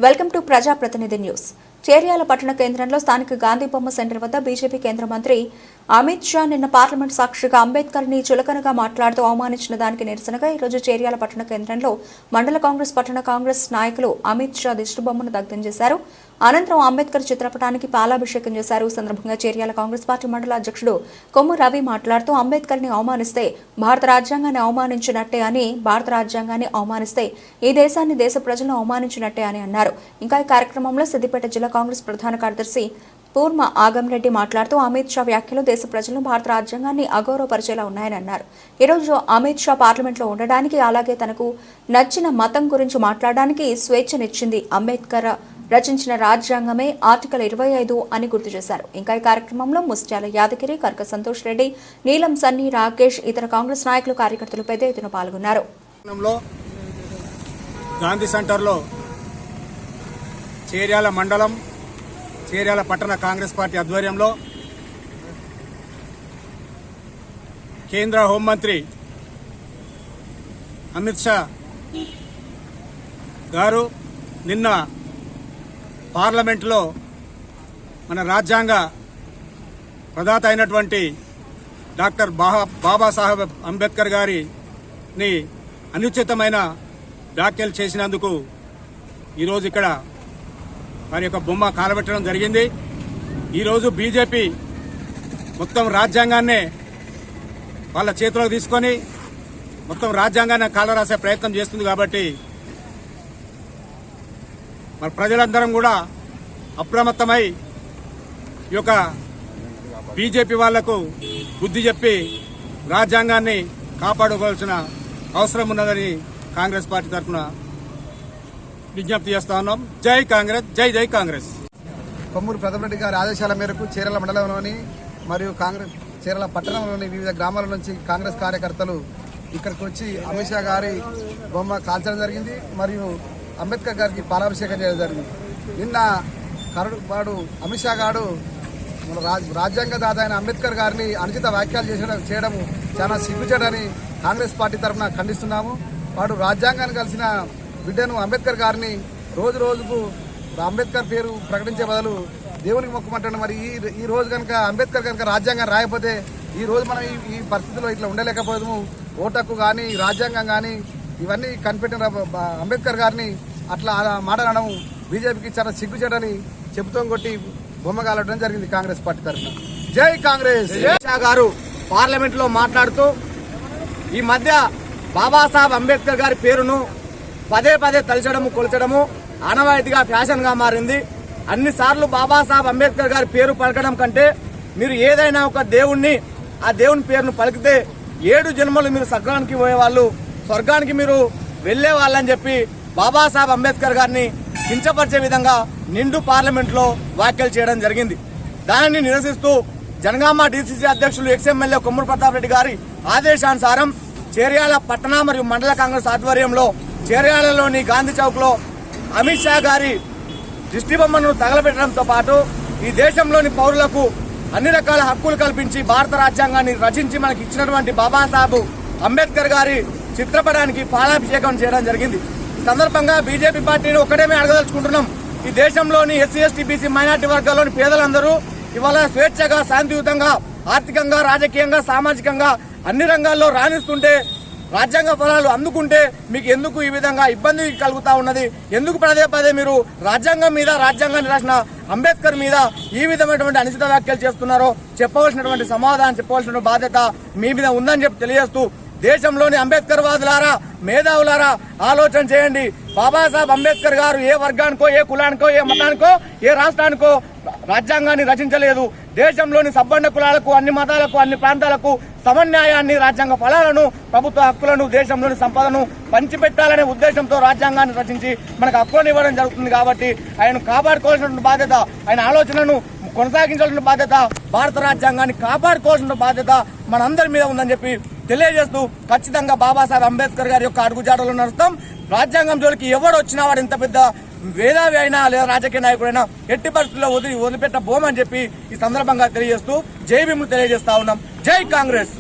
Welcome to ప్రజాప్రతినిధి news. Cheriyal పట్టణ కేంద్రంలో స్థానిక గాంధీ బొమ్మ సెంటర్ వద్ద బీజేపీ కేంద్ర మంత్రి అమిత్ షా నిన్న పార్లమెంట్ సాక్షిగా అంబేద్కర్ ని చులకనగా మాట్లాడుతూ అవమానించిన దానికి నిరసనగా ఈరోజు చేర్యాల పట్టణ కేంద్రంలో మండల కాంగ్రెస్ పట్టణ కాంగ్రెస్ నాయకులు అమిత్ షా దిష్టిబొమ్మను దగ్ధం చేశారు. అనంతరం అంబేద్కర్ చిత్రపటానికి పాలాభిషేకం చేశారు. ఈ సందర్భంగా చేర్యాల కాంగ్రెస్ పార్టీ మండల అధ్యక్షుడు కొమ్ము రవి మాట్లాడుతూ అంబేద్కర్ ని అవమానిస్తే భారత రాజ్యాంగాన్ని అవమానించినట్టే అని, భారత రాజ్యాంగాన్ని అవమానిస్తే ఈ దేశాన్ని, దేశ ప్రజలను అవమానించినట్టే అని అన్నారు. ఇంకా ఈ కార్యక్రమంలో సిద్దిపేట జిల్లా కాంగ్రెస్ ప్రధాన కార్యదర్శి పూర్మ ఆగంరెడ్డి మాట్లాడుతూ అమిత్ షా వ్యాఖ్యలు దేశ ప్రజలను, భారత రాజ్యాంగాన్ని అగౌరవపరిచేలా ఉన్నాయని అన్నారు. ఈరోజు అమిత్ షా పార్లమెంట్లో ఉండడానికి, అలాగే తనకు నచ్చిన మతం గురించి మాట్లాడడానికి స్వేచ్ఛనిచ్చింది అంబేద్కర్ రచించిన రాజ్యాంగమే ఆర్టికల్ 25 అని గుర్తు చేశారు. ఇంకా ఈ కార్యక్రమంలో ముస్త్యాల యాదగిరి, కర్క సంతోష్ రెడ్డి, నీలం సన్ని, రాకేష్, ఇతర కాంగ్రెస్ నాయకులు, కార్యకర్తలు పెద్ద ఎత్తున పాల్గొన్నారు. గాంధీ సెంటర్లో చేర్యాల మండలం, చేర్యాల పట్టణ కాంగ్రెస్ పార్టీ ఆధ్వర్యంలో కేంద్ర హోంమంత్రి అమిత్ షా గారు నిన్న పార్లమెంట్లో మన రాజ్యాంగ ప్రదాత అయినటువంటి డాక్టర్ బాబాసాహెబ్ అంబేద్కర్ గారిని అనుచితమైన వ్యాఖ్యలు చేసినందుకు ఈరోజు ఇక్కడ వారి యొక్క బొమ్మ కాలబెట్టడం జరిగింది. ఈరోజు బీజేపీ మొత్తం రాజ్యాంగాన్నే వాళ్ళ చేతిలోకి తీసుకొని మొత్తం రాజ్యాంగాన్ని కాలరాసే ప్రయత్నం చేస్తుంది. కాబట్టి మన ప్రజలందరం కూడా అప్రమత్తమై ఈ యొక్క బీజేపీ వాళ్లకు బుద్ధి చెప్పి రాజ్యాంగాన్ని కాపాడుకోవాల్సిన అవసరం ఉన్నదని కాంగ్రెస్ పార్టీ తరఫున విజ్ఞప్తి చేస్తా ఉన్నాం. జై కాంగ్రెస్, జై జై కాంగ్రెస్. కొమ్మూరు ప్రథమ రెడ్డి గారి ఆదేశాల మేరకు చేర్యాల మండలంలోని మరియు కాంగ్రెస్ చేర్యాల పట్టణంలోని వివిధ గ్రామాల నుంచి కాంగ్రెస్ కార్యకర్తలు ఇక్కడికి వచ్చి అమిత్ షా గారి బొమ్మ కాల్చడం జరిగింది. మరియు అంబేద్కర్ గారికి పాలాభిషేకం చేయడం జరిగింది. నిన్న కరుడుపాడు అమిత్ షా గారు రాజ్యాంగ దాత అయిన అంబేద్కర్ గారిని అనుచిత వ్యాఖ్యలు చేయడం చాలా సిగ్గుచేటని కాంగ్రెస్ పార్టీ తరఫున ఖండిస్తున్నాము. వాడు రాజ్యాంగాన్ని కలిసిన బిడ్డను అంబేద్కర్ గారిని రోజు రోజుకు అంబేద్కర్ పేరు ప్రకటించే బదులు దేవునికి మొక్కమంటాడు. మరి ఈ రోజు కనుక అంబేద్కర్ కనుక రాజ్యాంగం రాయకపోతే ఈ రోజు మనం ఈ పరిస్థితిలో ఇట్లా ఉండలేకపోయాము. ఓటక్కు కానీ, రాజ్యాంగం కానీ ఇవన్నీ కనిపెట్టిన అంబేద్కర్ గారిని అట్లా మాట్లాడడం బీజేపీకి చాలా సిగ్గుచేటని చెబుతూ కొట్టి బొమ్మ కాలడం జరిగింది కాంగ్రెస్ పార్టీ తరఫున. జై కాంగ్రెస్. షా గారు పార్లమెంట్ లో మాట్లాడుతూ ఈ మధ్య బాబాసాహెబ్ అంబేద్కర్ గారి పేరును పదే పదే తలచడము, కొలచడము ఆనవాయితీగా ఫ్యాషన్ గా మారింది. అన్నిసార్లు బాబాసాహెబ్ అంబేద్కర్ గారి పేరు పలకడం కంటే మీరు ఏదైనా ఒక దేవుణ్ణి, ఆ దేవుని పేరును పలికితే 7 జన్మలు మీరు స్వర్గానికి పోయేవాళ్ళు, స్వర్గానికి మీరు వెళ్లే వాళ్ళని చెప్పి బాబాసాహెబ్ అంబేద్కర్ గారిని కించపరిచే విధంగా నిండు పార్లమెంట్ లో వ్యాఖ్యలు చేయడం జరిగింది. దానిని నిరసిస్తూ జనగామ డీసీసీ అధ్యక్షులు ఎక్స్ఎమ్మెల్యే కొమ్మూరు ప్రతాప్ రెడ్డి గారి ఆదేశానుసారం చేర్యాల పట్టణ మరియు మండల కాంగ్రెస్ ఆధ్వర్యంలో చేర్యాలలోని గాంధీ చౌక్ లో అమిత్ షా గారి దిష్టిబొమ్మను తగలబెట్టడంతో పాటు ఈ దేశంలోని పౌరులకు అన్ని రకాల హక్కులు కల్పించి భారత రాజ్యాంగాన్ని రచించి మనకి ఇచ్చినటువంటి బాబాసాహెబ్ అంబేద్కర్ గారి చిత్రపటానికి పాలాభిషేకం చేయడం జరిగింది. ఈ సందర్భంగా బీజేపీ పార్టీని ఒకటేమే అడగదలుచుకుంటున్నాం. ఈ దేశంలోని ఎస్సీ, ఎస్టీ, బీసీ, మైనార్టీ వర్గాల్లోని పేదలందరూ ఇవాళ స్వేచ్ఛగా, శాంతియుతంగా, ఆర్థికంగా, రాజకీయంగా, సామాజికంగా అన్ని రంగాల్లో రాణిస్తుంటే, రాజ్యాంగ ఫలాలు అందుకుంటే మీకు ఎందుకు ఈ విధంగా ఇబ్బంది కలుగుతా ఉన్నది? ఎందుకు పదే పదే మీరు రాజ్యాంగం మీద, రాజ్యాంగాన్ని రాసిన అంబేద్కర్ మీద ఈ విధమైనటువంటి అనుచిత వ్యాఖ్యలు చేస్తున్నారో చెప్పవలసినటువంటి సమాధానం చెప్పవలసిన బాధ్యత మీ మీద ఉందని చెప్పి తెలియజేస్తూ, దేశంలోని అంబేద్కర్ వాదులారా, మేధావులారా ఆలోచన చేయండి. బాబాసాహెబ్ అంబేద్కర్ గారు ఏ వర్గానికో, ఏ కులానికో, ఏ మతానికో, ఏ రాష్ట్రానికో రాజ్యాంగాన్ని రచించలేదు. దేశంలోని సబ్బండ కులాలకు, అన్ని మతాలకు, అన్ని ప్రాంతాలకు సమన్యాయాన్ని, రాజ్యాంగ ఫలాలను, ప్రభుత్వ హక్కులను, దేశంలోని సంపదను పంచిపెట్టాలనే ఉద్దేశంతో రాజ్యాంగాన్ని రచించి మనకు హక్కులను ఇవ్వడం జరుగుతుంది. కాబట్టి ఆయన కాపాడుకోవాల్సిన బాధ్యత, ఆయన ఆలోచనను కొనసాగించాల్సిన బాధ్యత, భారత రాజ్యాంగాన్ని కాపాడుకోవాల్సిన బాధ్యత మనందరి మీద ఉందని చెప్పి తెలియజేస్తూ, ఖచ్చితంగా బాబాసాహెబ్ అంబేద్కర్ గారి యొక్క అడుగుజాడలో నడుస్తాం. రాజ్యాంగం జోలికి ఎవరు వచ్చినా, వాడు ఎంత పెద్ద వేదావి అయినా లేదా రాజకీయ నాయకుడైనా ఎట్టి పరిస్థితుల్లో వదిలిపెట్ట బోమని చెప్పి ఈ సందర్భంగా తెలియజేస్తూ జై భీములు తెలియజేస్తా ఉన్నాం. జై కాంగ్రెస్.